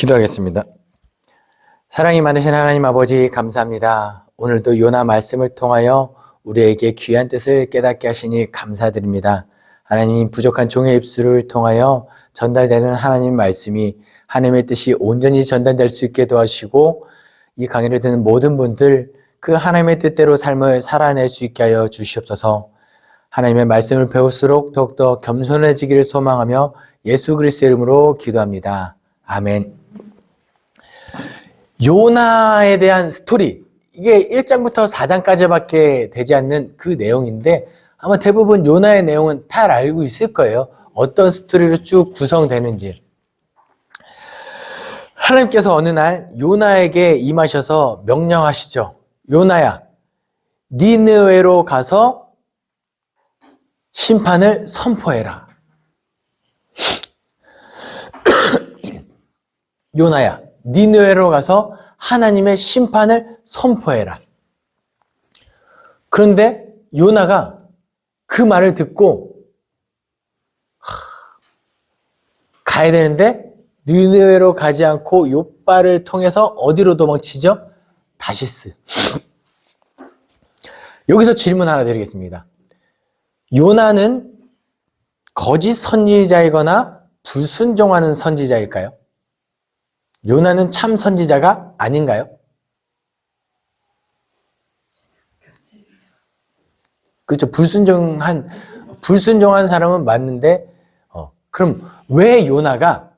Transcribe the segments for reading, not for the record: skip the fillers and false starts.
기도하겠습니다. 사랑이 많으신 하나님 아버지 감사합니다. 오늘도 요나 말씀을 통하여 우리에게 귀한 뜻을 깨닫게 하시니 감사드립니다. 하나님 부족한 종의 입술을 통하여 전달되는 하나님 말씀이 하나님의 뜻이 온전히 전달될 수 있게 도와주시고 이 강의를 듣는 모든 분들 그 하나님의 뜻대로 삶을 살아낼 수 있게 하여 주시옵소서. 하나님의 말씀을 배울수록 더욱더 겸손해지기를 소망하며 예수 그리스도의 이름으로 기도합니다. 아멘. 요나에 대한 스토리, 이게 1장부터 4장까지밖에 되지 않는 그 내용인데 아마 대부분 요나의 내용은 다 알고 있을 거예요. 어떤 스토리로 쭉 구성되는지. 하나님께서 어느 날 요나에게 임하셔서 명령하시죠. 요나야, 니느웨로 가서 심판을 선포해라. 요나야, 니느웨로 가서 하나님의 심판을 선포해라. 그런데 요나가 그 말을 듣고 가야 되는데 니느웨로 가지 않고 욥바를 통해서 어디로 도망치죠? 다시스. 여기서 질문 하나 드리겠습니다. 요나는 거짓 선지자이거나 불순종하는 선지자일까요? 요나는 참 선지자가 아닌가요? 그렇죠. 불순종한 사람은 맞는데, 그럼 왜 요나가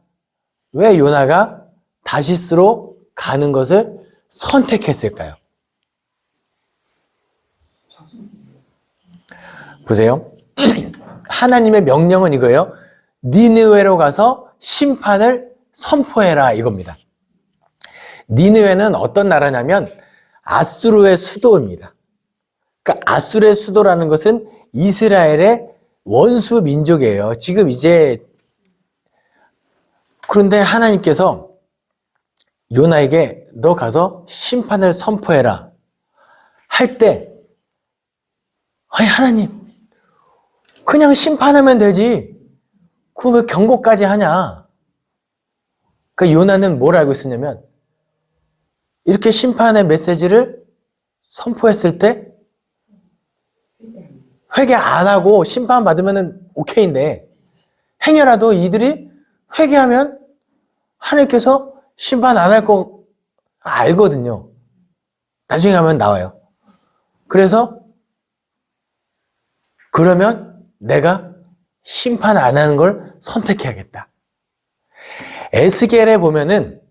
다시스로 가는 것을 선택했을까요? 보세요. 하나님의 명령은 이거예요. 니느웨로 가서 심판을 선포해라 이겁니다. 니느웨는 어떤 나라냐면 아수르의 수도입니다. 그러니까 아수르의 수도라는 것은 이스라엘의 원수 민족이에요. 지금 이제 그런데 하나님께서 요나에게 너 가서 심판을 선포해라 할 때 아니 하나님 그냥 심판하면 되지 그거 왜 경고까지 하냐. 그러니까 요나는 뭘 알고 있었냐면 이렇게 심판의 메시지를 선포했을 때 회개 안 하고 심판 받으면 오케이인데 행여라도 이들이 회개하면 하나님께서 심판 안 할 거 알거든요. 나중에 가면 나와요. 그래서 그러면 내가 심판 안 하는 걸 선택해야겠다. 에스겔에 보면은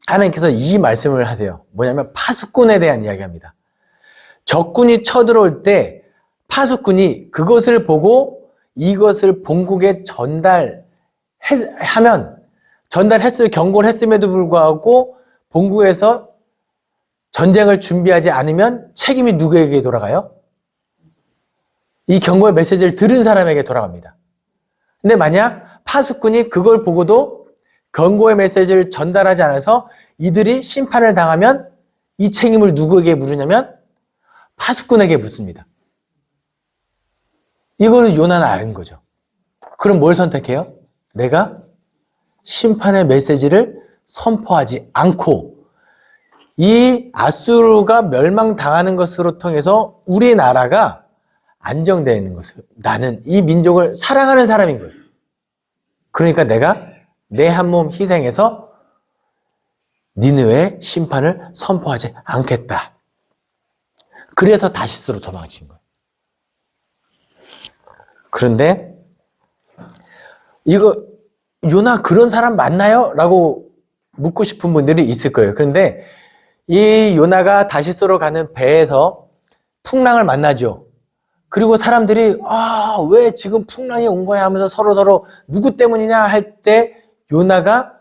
하나님께서 이 말씀을 하세요. 뭐냐면 파수꾼에 대한 이야기합니다. 적군이 쳐들어올 때 파수꾼이 그것을 보고 이것을 본국에 경고를 했음에도 불구하고 본국에서 전쟁을 준비하지 않으면 책임이 누구에게 돌아가요? 이 경고의 메시지를 들은 사람에게 돌아갑니다. 근데 만약 파수꾼이 그걸 보고도 경고의 메시지를 전달하지 않아서 이들이 심판을 당하면 이 책임을 누구에게 물으냐면 파수꾼에게 묻습니다. 이걸 요나는 아는 거죠. 그럼 뭘 선택해요? 내가 심판의 메시지를 선포하지 않고 이 아수르가 멸망당하는 것으로 통해서 우리나라가 안정되어 있는 것을 나는 이 민족을 사랑하는 사람인 거예요. 그러니까 내가 내 한 몸 희생해서 니느웨의 심판을 선포하지 않겠다. 그래서 다시스로 도망친 거예요. 그런데 이거 요나 그런 사람 맞나요? 라고 묻고 싶은 분들이 있을 거예요. 그런데 이 요나가 다시스로 가는 배에서 풍랑을 만나죠. 그리고 사람들이 왜 지금 풍랑이 온 거야 하면서 서로 누구 때문이냐 할 때 요나가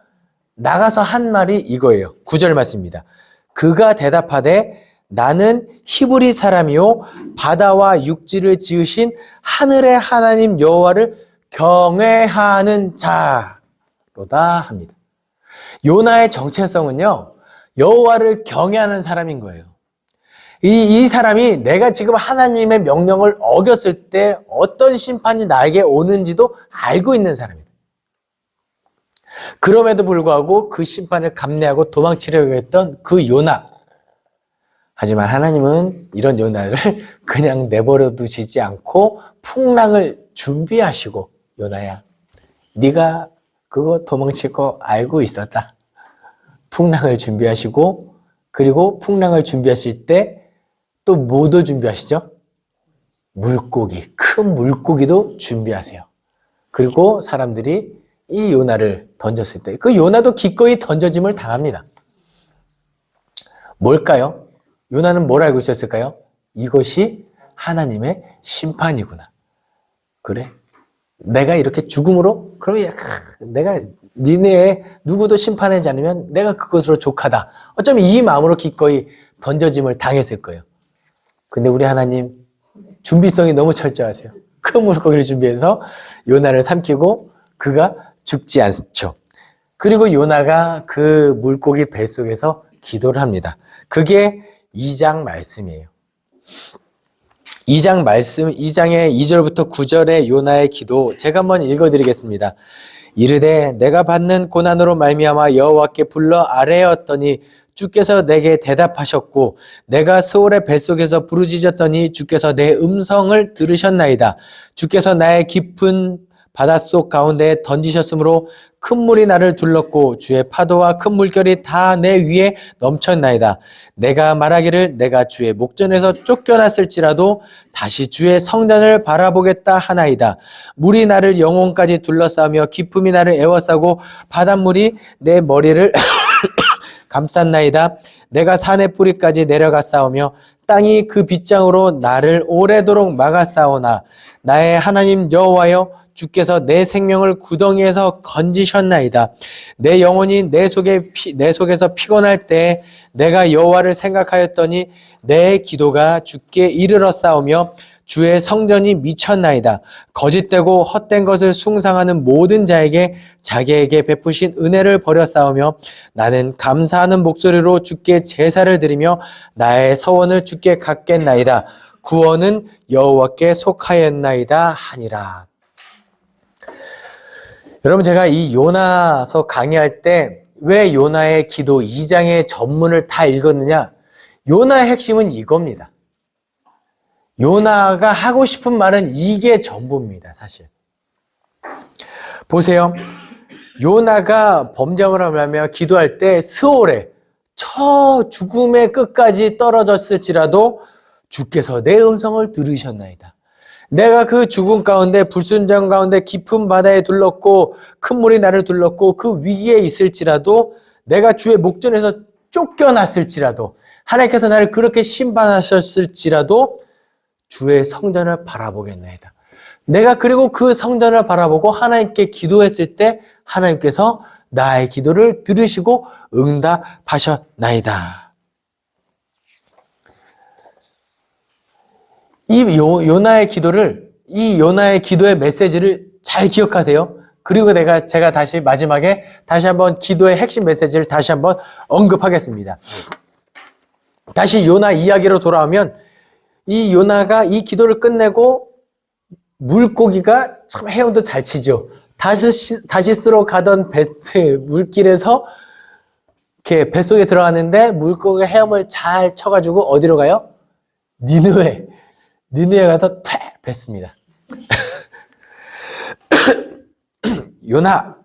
나가서 한 말이 이거예요. 9절 말씀입니다. 그가 대답하되 나는 히브리 사람이요 바다와 육지를 지으신 하늘의 하나님 여호와를 경외하는 자로다 합니다. 요나의 정체성은요 여호와를 경외하는 사람인 거예요. 이 사람이 내가 지금 하나님의 명령을 어겼을 때 어떤 심판이 나에게 오는지도 알고 있는 사람이에요. 그럼에도 불구하고 그 심판을 감내하고 도망치려고 했던 그 요나. 하지만 하나님은 이런 요나를 그냥 내버려 두시지 않고 풍랑을 준비하시고, 요나야, 네가 그거 도망칠 거 알고 있었다. 풍랑을 준비하시고, 그리고 풍랑을 준비하실 때 또 뭐도 준비하시죠? 물고기, 큰 물고기도 준비하세요. 그리고 사람들이 이 요나를 던졌을 때 그 요나도 기꺼이 던져짐을 당합니다. 뭘까요? 요나는 뭘 알고 있었을까요? 이것이 하나님의 심판이구나. 그래? 내가 이렇게 죽음으로? 그러면 내가 니네 누구도 심판하지 않으면 내가 그것으로 족하다. 어쩌면 이 마음으로 기꺼이 던져짐을 당했을 거예요. 근데 우리 하나님 준비성이 너무 철저하세요. 큰 물고기를 준비해서 요나를 삼키고 그가 죽지 않죠. 그리고 요나가 그 물고기 뱃속에서 기도를 합니다. 그게 2장 말씀이에요. 2장 말씀, 2장의 2절부터 9절의 요나의 기도 제가 한번 읽어드리겠습니다. 이르되 내가 받는 고난으로 말미암아 여호와께 불러 아뢰었더니 주께서 내게 대답하셨고 내가 스올의 뱃속에서 부르짖었더니 주께서 내 음성을 들으셨나이다. 주께서 나의 깊은 바닷속 가운데에 던지셨으므로 큰 물이 나를 둘렀고 주의 파도와 큰 물결이 다 내 위에 넘쳤나이다. 내가 말하기를 내가 주의 목전에서 쫓겨났을지라도 다시 주의 성전을 바라보겠다 하나이다. 물이 나를 영혼까지 둘러싸며 기품이 나를 에워싸고 바닷물이 내 머리를 감쌌나이다. 내가 산의 뿌리까지 내려가 싸우며 땅이 그 빗장으로 나를 오래도록 막아 싸우나 나의 하나님 여호와여 주께서 내 생명을 구덩이에서 건지셨나이다. 내 영혼이 내 속에서 피곤할 때 내가 여호와를 생각하였더니 내 기도가 주께 이르러 싸우며 주의 성전이 미쳤나이다. 거짓되고 헛된 것을 숭상하는 모든 자에게 자기에게 베푸신 은혜를 버려 싸우며 나는 감사하는 목소리로 주께 제사를 드리며 나의 서원을 주께 갖겠나이다. 구원은 여호와께 속하였나이다 하니라. 여러분, 제가 이 요나서 강의할 때 왜 요나의 기도 2장의 전문을 다 읽었느냐? 요나의 핵심은 이겁니다. 요나가 하고 싶은 말은 이게 전부입니다, 사실. 보세요. 요나가 범죄를 하며 기도할 때 스올에 저 죽음의 끝까지 떨어졌을지라도 주께서 내 음성을 들으셨나이다. 내가 그 죽음 가운데 불순종 가운데 깊은 바다에 둘렀고 큰 물이 나를 둘렀고 그 위에 있을지라도 내가 주의 목전에서 쫓겨났을지라도 하나님께서 나를 그렇게 심판하셨을지라도 주의 성전을 바라보겠나이다. 내가 그리고 그 성전을 바라보고 하나님께 기도했을 때 하나님께서 나의 기도를 들으시고 응답하셨나이다. 이 요나의 기도를, 이 요나의 기도의 메시지를 잘 기억하세요. 그리고 제가 다시 마지막에 다시 한번 기도의 핵심 메시지를 다시 한번 언급하겠습니다. 다시 요나 이야기로 돌아오면 이 요나가 이 기도를 끝내고 물고기가 참 헤엄도 잘 치죠. 다시스로 가던 물길에서 이렇게 뱃속에 들어가는데 물고기가 헤엄을 잘 쳐가지고 어디로 가요? 니느웨에 가서 뱉습니다. 요나.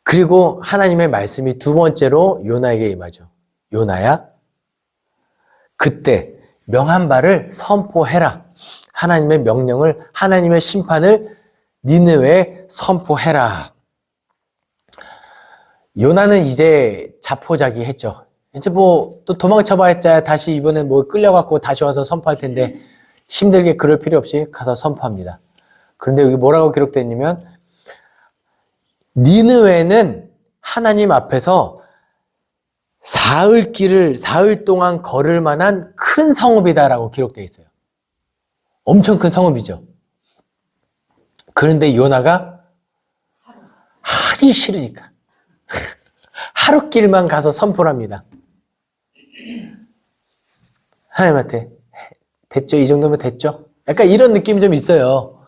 그리고 하나님의 말씀이 두 번째로 요나에게 임하죠. 요나야, 그때 명한 바를 선포해라. 하나님의 명령을, 하나님의 심판을 니느웨에 선포해라. 요나는 이제 자포자기했죠. 이제 또 도망쳐봐 했자 다시 이번에 끌려갖고 다시 와서 선포할 텐데 힘들게 그럴 필요 없이 가서 선포합니다. 그런데 여기 뭐라고 기록되어 있냐면 니느웨는 하나님 앞에서 사흘 동안 걸을 만한 큰 성읍이다라고 기록되어 있어요. 엄청 큰 성읍이죠. 그런데 요나가 하기 싫으니까 하루길만 가서 선포를 합니다. 하나님한테 됐죠? 이 정도면 됐죠? 약간 이런 느낌이 좀 있어요.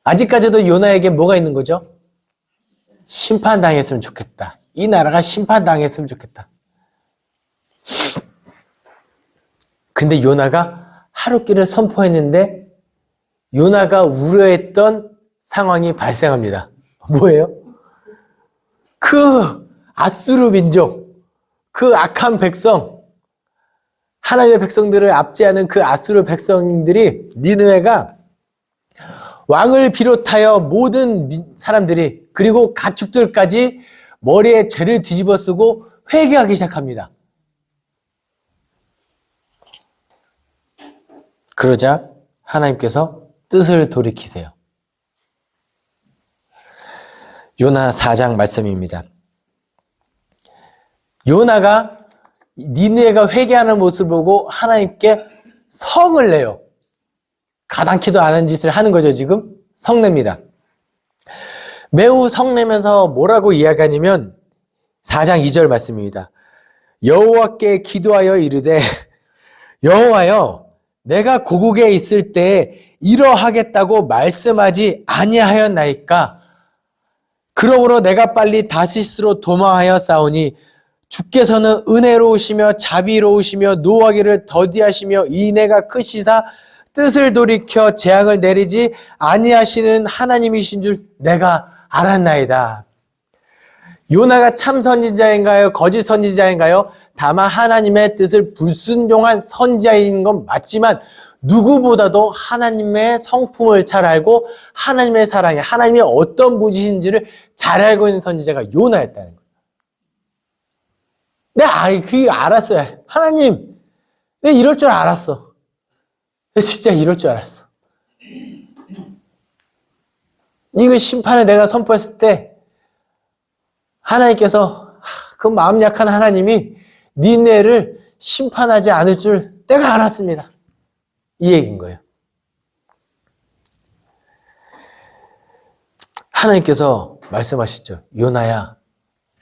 아직까지도 요나에게 뭐가 있는 거죠? 심판당했으면 좋겠다. 이 나라가 심판당했으면 좋겠다. 근데 요나가 하룻길을 선포했는데 요나가 우려했던 상황이 발생합니다. 뭐예요? 그 아수르 민족, 그 악한 백성, 하나님의 백성들을 압제하는 그 아수르 백성들이 니느웨가 왕을 비롯하여 모든 사람들이 그리고 가축들까지 머리에 죄를 뒤집어 쓰고 회개하기 시작합니다. 그러자 하나님께서 뜻을 돌이키세요. 요나 4장 말씀입니다. 요나가 니느웨가 회개하는 모습을 보고 하나님께 성을 내요. 가당키도 않은 짓을 하는 거죠. 지금 성냅니다. 매우 성내면서 뭐라고 이야기하냐면 4장 2절 말씀입니다. 여호와께 기도하여 이르되 여호와여 내가 고국에 있을 때 이러하겠다고 말씀하지 아니하였나이까. 그러므로 내가 빨리 다시스로 도망하여 싸우니 주께서는 은혜로우시며 자비로우시며 노하기를 더디하시며 인애가 크시사 뜻을 돌이켜 재앙을 내리지 아니하시는 하나님이신 줄 내가 알았나이다. 요나가 참 선지자인가요? 거짓 선지자인가요? 다만 하나님의 뜻을 불순종한 선지자인 건 맞지만 누구보다도 하나님의 성품을 잘 알고 하나님의 사랑에 하나님이 어떤 분이신지를 잘 알고 있는 선지자가 요나였다는 거예요. 내가 그게 알았어요. 하나님, 내가 이럴 줄 알았어. 진짜 이럴 줄 알았어. 이거 심판을 내가 선포했을 때 하나님께서 그 마음 약한 하나님이 니네를 심판하지 않을 줄 내가 알았습니다. 이 얘기인 거예요. 하나님께서 말씀하시죠. 요나야,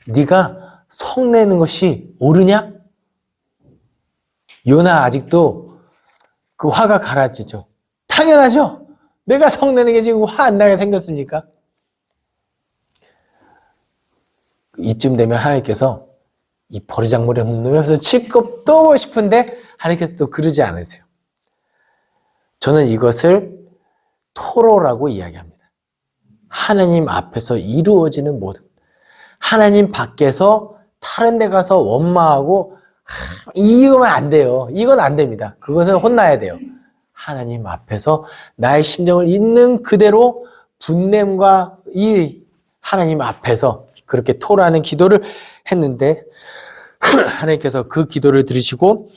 네가 성내는 것이 옳으냐? 요나 아직도 그 화가 가라앉죠. 당연하죠. 내가 성내는 게 지금 화 안 나게 생겼습니까? 이쯤 되면 하나님께서 이 버리장머리 없는 놈이 하면서 칠겁도 싶은데 하나님께서 또 그러지 않으세요. 저는 이것을 토로라고 이야기합니다. 하나님 앞에서 이루어지는 모든 하나님 밖에서 다른 데 가서 원망하고 이거면 안 돼요. 이건 안 됩니다. 그것은 혼나야 돼요. 하나님 앞에서 나의 심정을 있는 그대로 분냄과 이 하나님 앞에서 그렇게 토라는 기도를 했는데 하나님께서 그 기도를 들으시고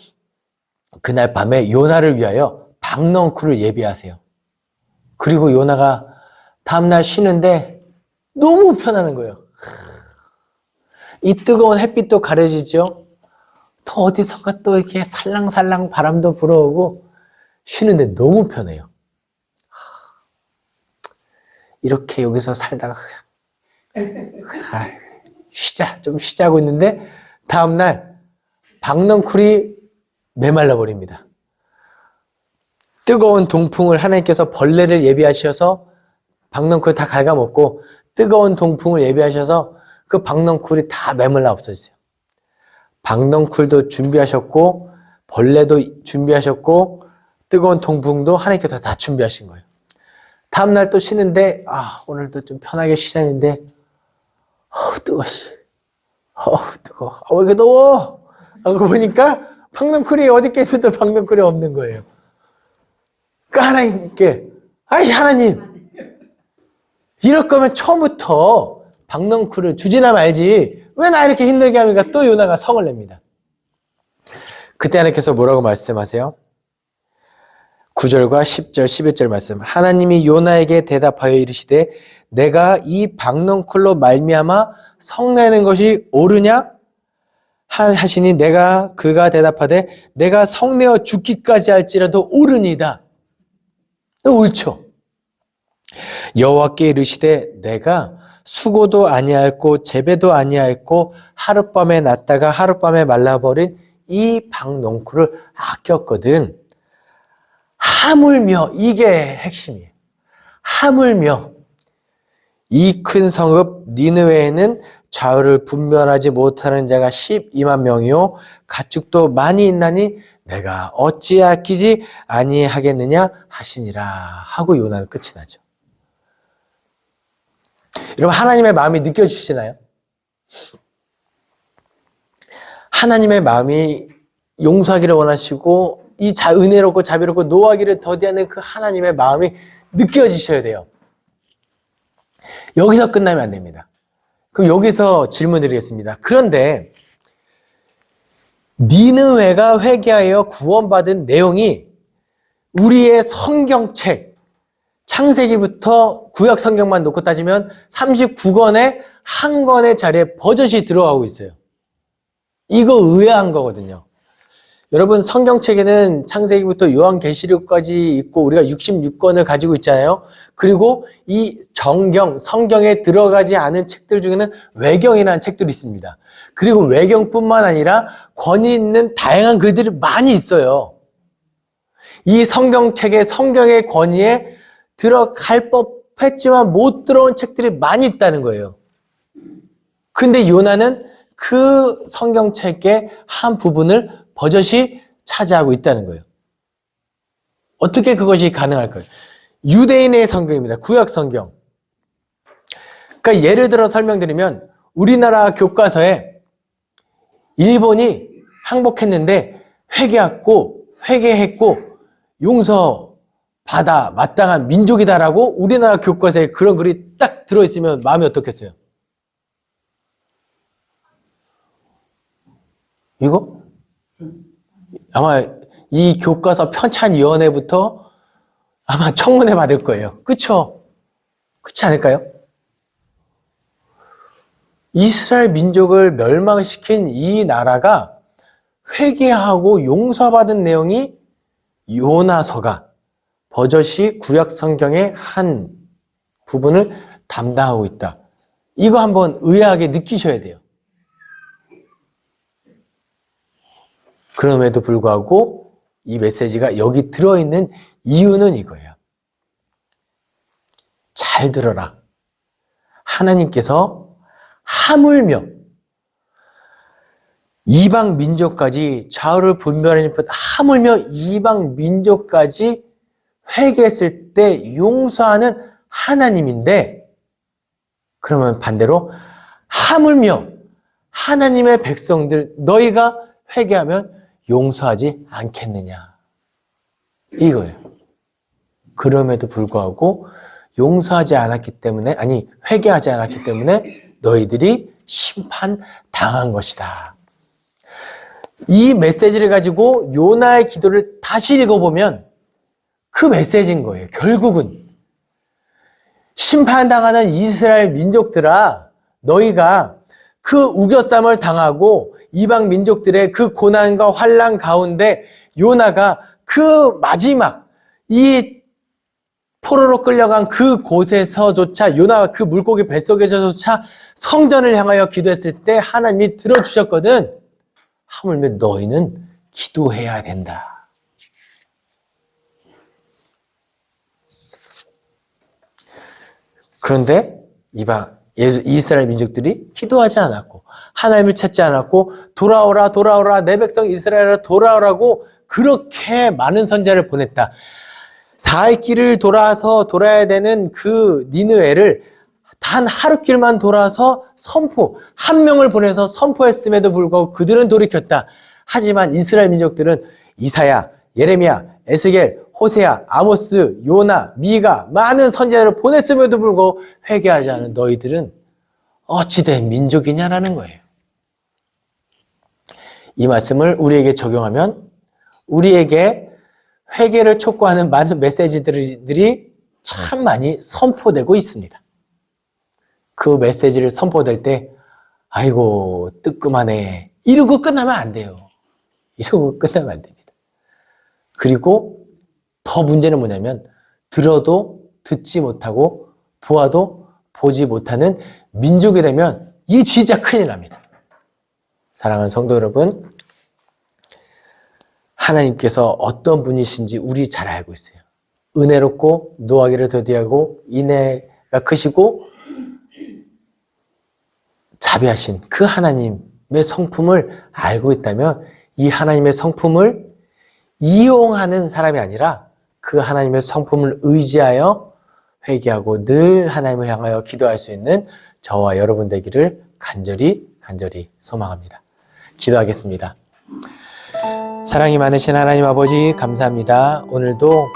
그날 밤에 요나를 위하여 박넝쿨을 예비하세요. 그리고 요나가 다음날 쉬는데 너무 편안한 거예요. 이 뜨거운 햇빛도 가려지죠. 또 어디선가 또 이렇게 살랑살랑 바람도 불어오고 쉬는데 너무 편해요. 이렇게 여기서 살다가 좀 쉬자고 했는데 다음날 박넝쿨이 메말라 버립니다. 뜨거운 동풍을 하나님께서 벌레를 예비하셔서 박넝쿨 다 갉아먹고 뜨거운 동풍을 예비하셔서 그 박넝쿨이 다 메말라 없어지세요. 박넝쿨도 준비하셨고 벌레도 준비하셨고 뜨거운 동풍도 하나님께서 다 준비하신 거예요. 다음날 또 쉬는데 오늘도 좀 편하게 쉬자는데 뜨거워. 뜨거워. 왜 이렇게 더워? 하고 보니까 박넝쿨이 어저께 있어도 박넝쿨이 없는 거예요. 그러니까 하나님께 하나님 이럴 거면 처음부터 박넝쿨을 주지나 말지 왜 나 이렇게 힘들게 합니까? 또 요나가 성을 냅니다. 그때 하나님께서 뭐라고 말씀하세요? 9절과 10절, 11절 말씀. 하나님이 요나에게 대답하여 이르시되 내가 이 박넝쿨로 말미암아 성내는 것이 옳으냐? 하시니 그가 대답하되 내가 성내어 죽기까지 할지라도 옳으니이다. 옳죠. 여호와께 이르시되 내가 수고도 아니하였고 재배도 아니하였고 하룻밤에 났다가 하룻밤에 말라버린 이 박넝쿨을 아꼈거든. 하물며 이게 핵심이에요. 하물며 이 큰 성읍 니느웨에는 좌우를 분별하지 못하는 자가 12만 명이요 가축도 많이 있나니 내가 어찌 아끼지 아니하겠느냐 하시니라 하고 요나는 끝이 나죠. 여러분, 하나님의 마음이 느껴지시나요? 하나님의 마음이 용서하기를 원하시고 이 은혜롭고 자비롭고 노하기를 더디하는 그 하나님의 마음이 느껴지셔야 돼요. 여기서 끝나면 안 됩니다. 그럼 여기서 질문 드리겠습니다. 그런데 니느웨가 회개하여 구원받은 내용이 우리의 성경책 창세기부터 구약 성경만 놓고 따지면 39권의 한 권의 자리에 버젓이 들어가고 있어요. 이거 의아한 거거든요. 여러분, 성경책에는 창세기부터 요한계시록까지 있고 우리가 66권을 가지고 있잖아요. 그리고 이 성경에 들어가지 않은 책들 중에는 외경이라는 책들이 있습니다. 그리고 외경뿐만 아니라 권위 있는 다양한 글들이 많이 있어요. 이 성경책의 성경의 권위에 들어갈 법했지만 못 들어온 책들이 많이 있다는 거예요. 근데 요나는 그 성경책의 한 부분을 버젓이 차지하고 있다는 거예요. 어떻게 그것이 가능할까요? 유대인의 성경입니다. 구약 성경. 그러니까 예를 들어 설명드리면 우리나라 교과서에 일본이 항복했는데 회개했고 용서받아 마땅한 민족이다라고 우리나라 교과서에 그런 글이 딱 들어있으면 마음이 어떻겠어요? 이거? 아마 이 교과서 편찬위원회부터 아마 청문회 받을 거예요. 그쵸? 그렇지 않을까요? 이스라엘 민족을 멸망시킨 이 나라가 회개하고 용서받은 내용이 요나서가 버젓이 구약 성경의 한 부분을 담당하고 있다. 이거 한번 의아하게 느끼셔야 돼요. 그럼에도 불구하고 이 메시지가 여기 들어있는 이유는 이거예요. 잘 들어라. 하나님께서 하물며 이방 민족까지 좌우를 분별하는 하물며 이방 민족까지 회개했을 때 용서하는 하나님인데, 그러면 반대로 하물며 하나님의 백성들 너희가 회개하면 용서하지 않겠느냐 이거예요. 그럼에도 불구하고 용서하지 않았기 때문에, 회개하지 않았기 때문에 너희들이 심판당한 것이다. 이 메시지를 가지고 요나의 기도를 다시 읽어보면 그 메시지인 거예요. 결국은 심판당하는 이스라엘 민족들아, 너희가 그 우겨쌈을 당하고 이방 민족들의 그 고난과 환난 가운데 요나가 그 마지막 이 포로로 끌려간 그 곳에서조차, 요나가 그 물고기 뱃속에서조차 성전을 향하여 기도했을 때 하나님이 들어주셨거든. 하물며 너희는 기도해야 된다. 그런데 이스라엘 민족들이 기도하지 않았고 하나님을 찾지 않았고 돌아오라 내 백성 이스라엘아 돌아오라고 그렇게 많은 선지자를 보냈다. 사흘 길을 돌아야 되는 그 니느웨를 단 하루 길만 돌아서 한 명을 보내서 선포했음에도 불구하고 그들은 돌이켰다. 하지만 이스라엘 민족들은 이사야, 예레미야, 에스겔, 호세야, 아모스, 요나, 미가 많은 선지자를 보냈음에도 불구하고 회개하지 않은 너희들은 어찌된 민족이냐라는 거예요. 이 말씀을 우리에게 적용하면 우리에게 회개를 촉구하는 많은 메시지들이 참 많이 선포되고 있습니다. 그 메시지를 선포될 때 아이고 뜨끔하네 이러고 끝나면 안 돼요. 이러고 끝나면 안 됩니다. 그리고 더 문제는 뭐냐면 들어도 듣지 못하고 보아도 보지 못하는 민족이 되면 이 진짜 큰일 납니다. 사랑하는 성도 여러분, 하나님께서 어떤 분이신지 우리 잘 알고 있어요. 은혜롭고 노하기를 더디하고 인애가 크시고 자비하신 그 하나님의 성품을 알고 있다면 이 하나님의 성품을 이용하는 사람이 아니라 그 하나님의 성품을 의지하여 회개하고 늘 하나님을 향하여 기도할 수 있는 저와 여러분 되기를 간절히 소망합니다. 기도하겠습니다. 사랑이 많으신 하나님 아버지 감사합니다. 오늘도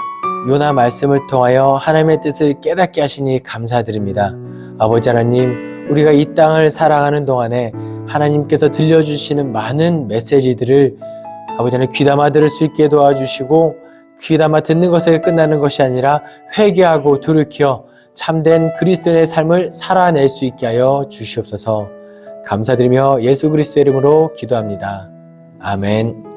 요나 말씀을 통하여 하나님의 뜻을 깨닫게 하시니 감사드립니다. 아버지 하나님, 우리가 이 땅을 살아가는 동안에 하나님께서 들려주시는 많은 메시지들을 아버지 하나님 귀담아 들을 수 있게 도와주시고 귀담아 듣는 것에 끝나는 것이 아니라 회개하고 돌이켜 참된 그리스도인의 삶을 살아낼 수 있게 하여 주시옵소서. 감사드리며 예수 그리스도의 이름으로 기도합니다. 아멘.